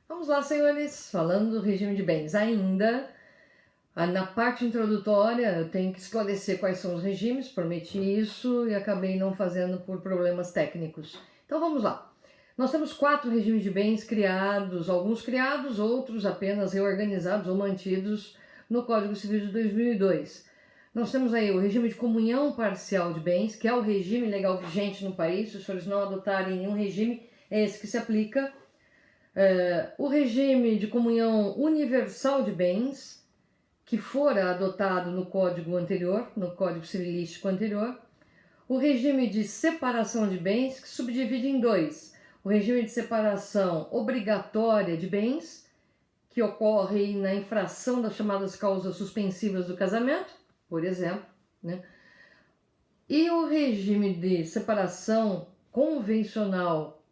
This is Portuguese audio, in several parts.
Vamos lá, senhores, falando do regime de bens ainda. Na parte introdutória, eu tenho que esclarecer quais são os regimes, prometi isso e acabei não fazendo por problemas técnicos. Então vamos lá. Nós temos 4 regimes de bens criados, alguns criados, outros apenas reorganizados ou mantidos no Código Civil de 2002. Nós temos aí o regime de comunhão parcial de bens, que é o regime legal vigente no país. Se os senhores não adotarem nenhum regime, é esse que se aplica. O regime de comunhão universal de bens, que fora adotado no código anterior, no código civilístico anterior. O regime de separação de bens, que subdivide em 2. O regime de separação obrigatória de bens, que ocorre na infração das chamadas causas suspensivas do casamento, por exemplo, né? E o regime de separação convencional,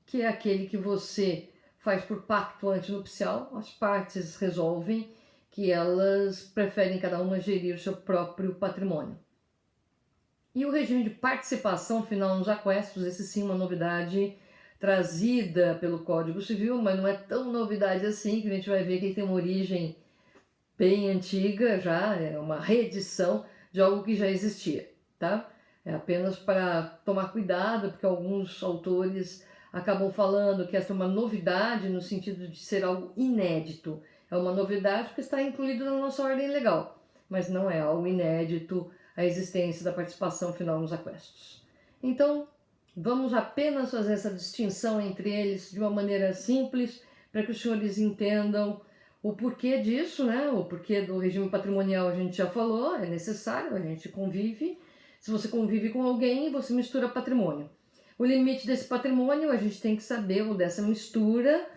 que é aquele que você faz por pacto antinupcial, as partes resolvem que elas preferem cada uma gerir o seu próprio patrimônio. E o regime de participação final nos aquestos, esse sim uma novidade trazida pelo Código Civil, mas não é tão novidade assim, que a gente vai ver que ele tem uma origem bem antiga já, é uma reedição de algo que já existia, tá? É apenas para tomar cuidado, porque alguns autores acabam falando que essa é uma novidade no sentido de ser algo inédito. É uma novidade porque está incluído na nossa ordem legal, mas não é algo inédito a existência da participação final nos aquestos. Então, vamos apenas fazer essa distinção entre eles de uma maneira simples, para que os senhores entendam o porquê disso, né? O porquê do regime patrimonial a gente já falou, é necessário, a gente convive. Se você convive com alguém, você mistura patrimônio. O limite desse patrimônio a gente tem que saber, ou dessa mistura,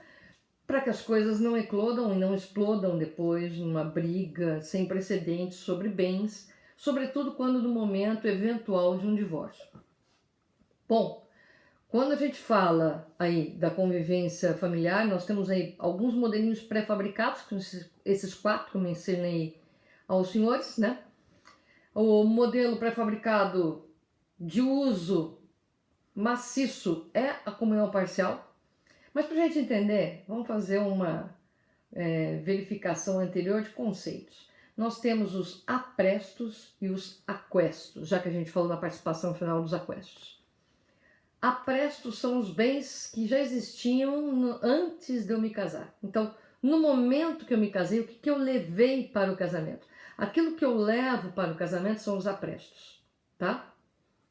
para que as coisas não eclodam e não explodam depois numa briga sem precedentes sobre bens, sobretudo quando no momento eventual de um divórcio. Bom, quando a gente fala aí da convivência familiar, nós temos aí alguns modelinhos pré-fabricados, esses 4 que eu mencionei aos senhores, né? O modelo pré-fabricado de uso maciço é a comunhão parcial. Mas para a gente entender, vamos fazer uma verificação anterior de conceitos. Nós temos os aprestos e os aquestos, já que a gente falou da participação final dos aquestos. Aprestos são os bens que já existiam antes de eu me casar. Então, no momento que eu me casei, o que eu levei para o casamento? Aquilo que eu levo para o casamento são os aprestos, tá?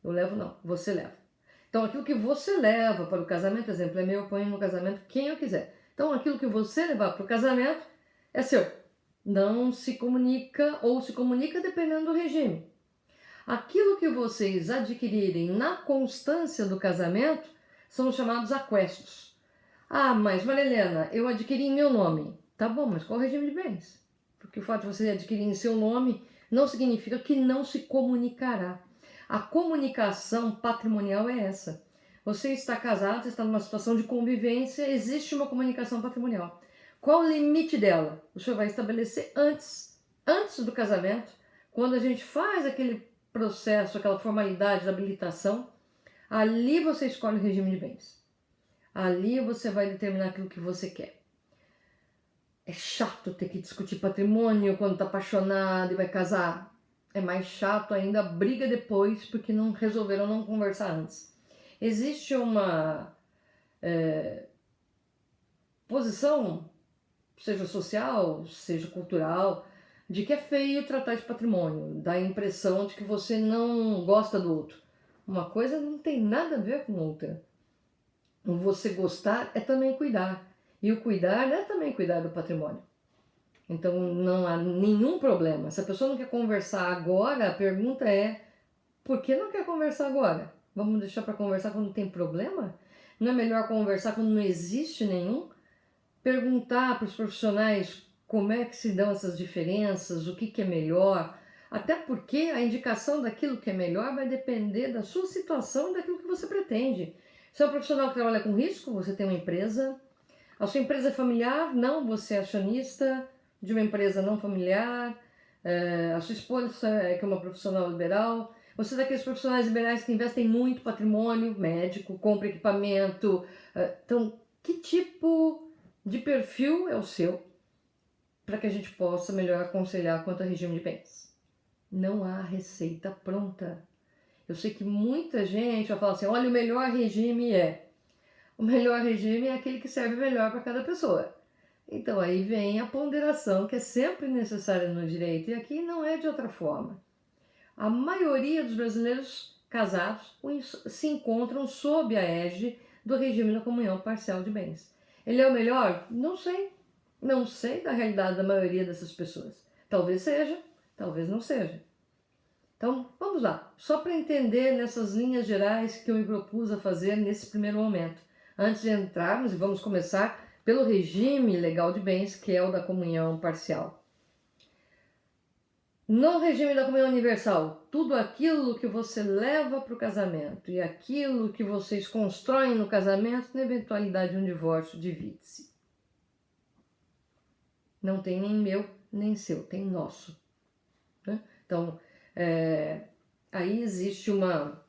Eu levo não, você leva. Então, aquilo que você leva para o casamento, exemplo, é meu, eu ponho no casamento quem eu quiser. Então, aquilo que você levar para o casamento é seu. Não se comunica ou se comunica dependendo do regime. Aquilo que vocês adquirirem na constância do casamento são os chamados aquestos. Ah, mas Maria Helena, eu adquiri em meu nome. Tá bom, mas qual o regime de bens? Porque o fato de você adquirir em seu nome não significa que não se comunicará. A comunicação patrimonial é essa. Você está casado, está numa situação de convivência, existe uma comunicação patrimonial. Qual o limite dela? O senhor vai estabelecer antes do casamento, quando a gente faz aquele processo, aquela formalidade da habilitação, ali você escolhe o regime de bens. Ali você vai determinar aquilo que você quer. É chato ter que discutir patrimônio quando está apaixonado e vai casar. É mais chato ainda a briga depois, porque não resolveram não conversar antes. Existe uma posição, seja social, seja cultural, de que é feio tratar de patrimônio, dá a impressão de que você não gosta do outro. Uma coisa não tem nada a ver com outra. O você gostar é também cuidar, e o cuidar é também cuidar do patrimônio. Então não há nenhum problema. Se a pessoa não quer conversar agora, a pergunta é: por que não quer conversar agora? Vamos deixar para conversar quando tem problema? Não é melhor conversar quando não existe nenhum? Perguntar para os profissionais como é que se dão essas diferenças, o que é melhor, até porque a indicação daquilo que é melhor vai depender da sua situação e daquilo que você pretende. Se é um profissional que trabalha com risco, você tem uma empresa. A sua empresa é familiar? Não, você é acionista de uma empresa não familiar. A sua esposa é que é uma profissional liberal. Você é daqueles profissionais liberais que investem muito patrimônio, médico, compra equipamento. Então, que tipo de perfil é o seu, para que a gente possa melhor aconselhar quanto ao regime de bens. Não há receita pronta. Eu sei que muita gente vai falar assim, olha, o melhor regime é... O melhor regime é aquele que serve melhor para cada pessoa. Então aí vem a ponderação que é sempre necessária no direito, e aqui não é de outra forma. A maioria dos brasileiros casados se encontram sob a égide do regime da comunhão parcial de bens. Ele é o melhor? Não sei. Não sei da realidade da maioria dessas pessoas. Talvez seja, talvez não seja. Então, vamos lá. Só para entender nessas linhas gerais que eu me propus a fazer nesse primeiro momento. Antes de entrarmos, e vamos começar pelo regime legal de bens, que é o da comunhão parcial. No regime da comunhão universal, tudo aquilo que você leva para o casamento e aquilo que vocês constroem no casamento, na eventualidade de um divórcio, divide-se. Não tem nem meu, nem seu, tem nosso. Né? Então, aí existe uma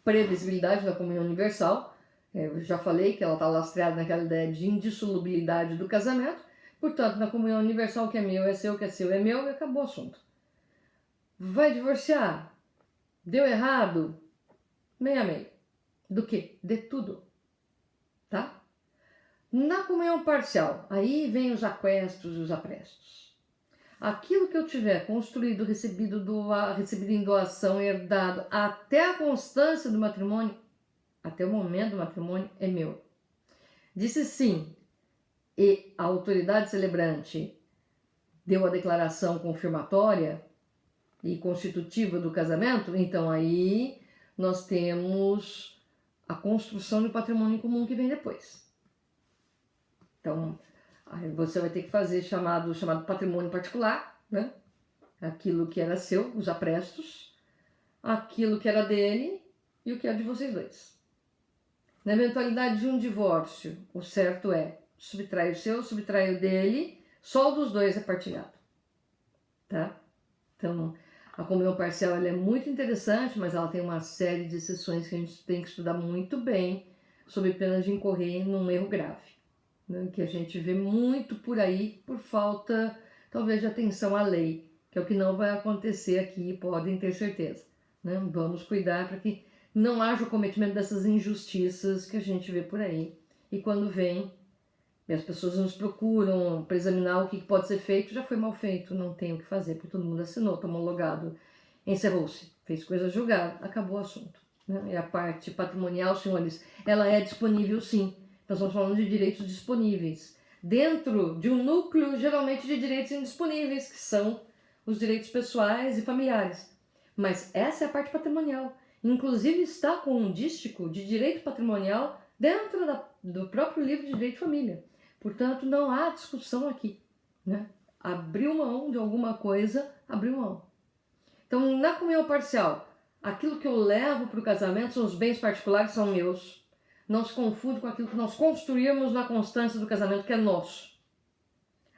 previsibilidade da comunhão universal. Eu já falei que ela está lastreada naquela ideia de indissolubilidade do casamento. Portanto, na comunhão universal, o que é meu é seu, o que é seu é meu, e acabou o assunto. Vai divorciar? Deu errado? Meio a meio. Do quê? De tudo. Tá? Na comunhão parcial, aí vem os aquestos e os aprestos. Aquilo que eu tiver construído, recebido em doação, herdado, até a constância do matrimônio, até o momento do matrimônio, é meu. Disse sim, e a autoridade celebrante deu a declaração confirmatória e constitutiva do casamento, então aí nós temos a construção do patrimônio comum que vem depois. Então, aí você vai ter que fazer chamado patrimônio particular, né? Aquilo que era seu, os aprestos, aquilo que era dele e o que é de vocês dois. Na eventualidade de um divórcio, o certo é subtrai o seu, subtrai o dele, só o dos dois é partilhado. Tá? Então, a comunhão parcial ela é muito interessante, mas ela tem uma série de exceções que a gente tem que estudar muito bem, sob pena de incorrer num erro grave. Né, que a gente vê muito por aí por falta, talvez, de atenção à lei, que é o que não vai acontecer aqui, podem ter certeza. Né? Vamos cuidar para que não haja o cometimento dessas injustiças que a gente vê por aí. E quando vem, e as pessoas nos procuram para examinar o que pode ser feito, já foi mal feito, não tem o que fazer, porque todo mundo assinou, está homologado, encerrou-se, fez coisa julgada, acabou o assunto. Né? E a parte patrimonial, senhores, ela é disponível sim. Nós estamos falando de direitos disponíveis, dentro de um núcleo, geralmente, de direitos indisponíveis, que são os direitos pessoais e familiares. Mas essa é a parte patrimonial. Inclusive está com um dístico de direito patrimonial dentro do próprio livro de direito de família. Portanto, não há discussão aqui. Né? Abriu mão de alguma coisa, abriu mão. Então, na comunhão parcial, aquilo que eu levo para o casamento são os bens particulares, são meus. Não se confunde com aquilo que nós construímos na constância do casamento, que é nosso.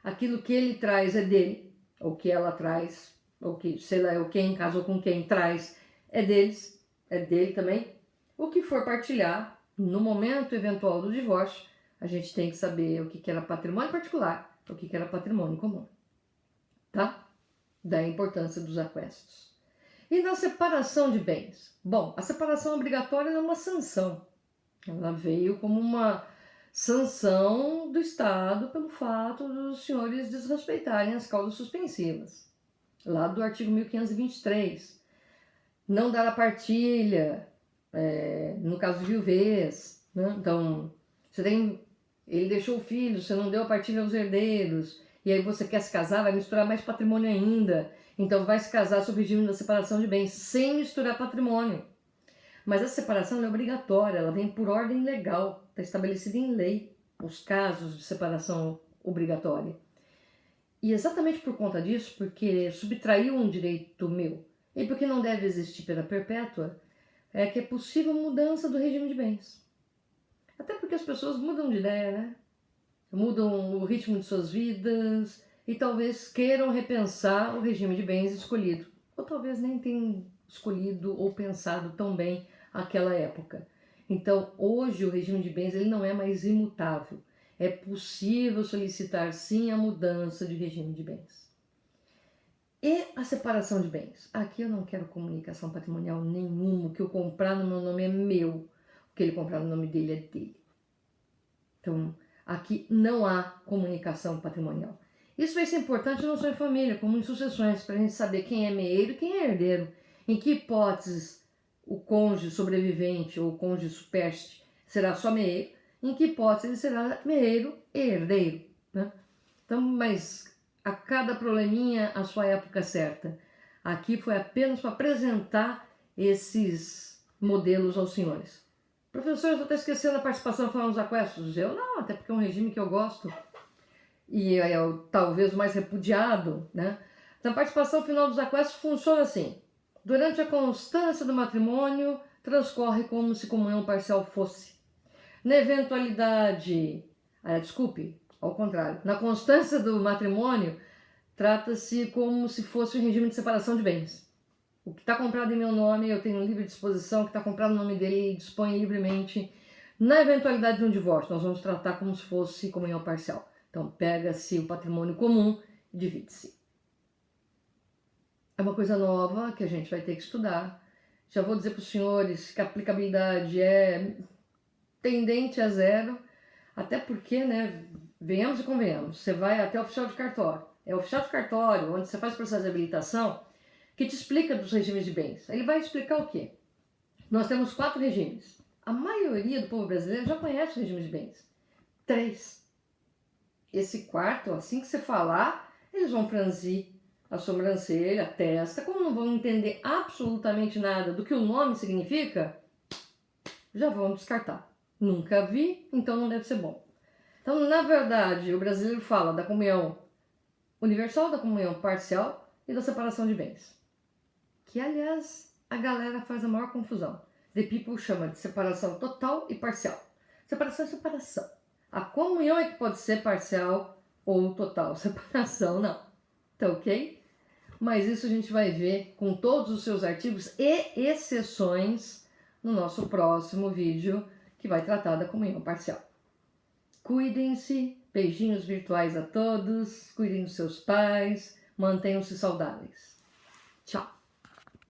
Aquilo que ele traz é dele, ou que ela traz, ou que, sei lá, ou quem casou com quem traz, é deles, é dele também. O que for partilhar, no momento eventual do divórcio, a gente tem que saber o que era patrimônio particular, o que era patrimônio comum. Tá? Da importância dos aquestos. E na separação de bens? Bom, a separação obrigatória é uma sanção. Ela veio como uma sanção do Estado pelo fato dos senhores desrespeitarem as causas suspensivas. Lá do artigo 1523. Não dar a partilha, no caso de viuvez. Né? Então, ele deixou o filho, você não deu a partilha aos herdeiros, e aí você quer se casar, vai misturar mais patrimônio ainda. Então, vai se casar sob o regime da separação de bens, sem misturar patrimônio. Mas a separação é obrigatória, ela vem por ordem legal, está estabelecida em lei os casos de separação obrigatória. E exatamente por conta disso, porque subtraiu um direito meu, e porque não deve existir pena perpétua, é que é possível mudança do regime de bens. Até porque as pessoas mudam de ideia, né? Mudam o ritmo de suas vidas e talvez queiram repensar o regime de bens escolhido. Ou talvez nem tenham escolhido ou pensado tão bem aquela época. Então, hoje o regime de bens ele não é mais imutável. é possível solicitar sim a mudança de regime de bens. E a separação de bens? Aqui eu não quero comunicação patrimonial nenhuma. O que eu comprar no meu nome é meu. O que ele comprar no nome dele é dele. Então, aqui não há comunicação patrimonial. Isso vai ser importante não só em família, como em sucessões, para a gente saber quem é meeiro e quem é herdeiro. Em que hipóteses o cônjuge sobrevivente ou o cônjuge supérstite será só meeiro, em que hipótese ele será meeiro e herdeiro, né? Então, mas a cada probleminha a sua época certa. Aqui foi apenas para apresentar esses modelos aos senhores. Professor, eu estou esquecendo a participação final dos aquestos. Eu não, até porque é um regime que eu gosto e é talvez o mais repudiado, né? Então, a participação final dos aquestos funciona assim. Durante a constância do matrimônio, transcorre como se comunhão parcial fosse. Na eventualidade, desculpe, ao contrário, na constância do matrimônio, trata-se como se fosse um regime de separação de bens. O que está comprado em meu nome, eu tenho livre disposição, o que está comprado no nome dele, ele dispõe livremente. Na eventualidade de um divórcio, nós vamos tratar como se fosse comunhão parcial. Então, pega-se o patrimônio comum e divide-se. É uma coisa nova que a gente vai ter que estudar. Já vou dizer para os senhores que a aplicabilidade é tendente a zero, até porque, né, venhamos e convenhamos, você vai até o oficial de cartório. É o oficial de cartório, onde você faz o processo de habilitação, que te explica dos regimes de bens. Ele vai explicar o quê? Nós temos 4 regimes. A maioria do povo brasileiro já conhece o regime de bens. 3. Esse quarto, assim que você falar, eles vão franzir a sobrancelha, a testa. Como não vão entender absolutamente nada do que o nome significa, já vão descartar. Nunca vi, então não deve ser bom. Então, na verdade, o brasileiro fala da comunhão universal, da comunhão parcial e da separação de bens. Que, aliás, a galera faz a maior confusão. The people chama de separação total e parcial. Separação é separação. A comunhão é que pode ser parcial ou total. Separação, não. Tá ok? Mas isso a gente vai ver com todos os seus artigos e exceções no nosso próximo vídeo, que vai tratar da comunhão parcial. Cuidem-se, beijinhos virtuais a todos, cuidem dos seus pais, mantenham-se saudáveis. Tchau!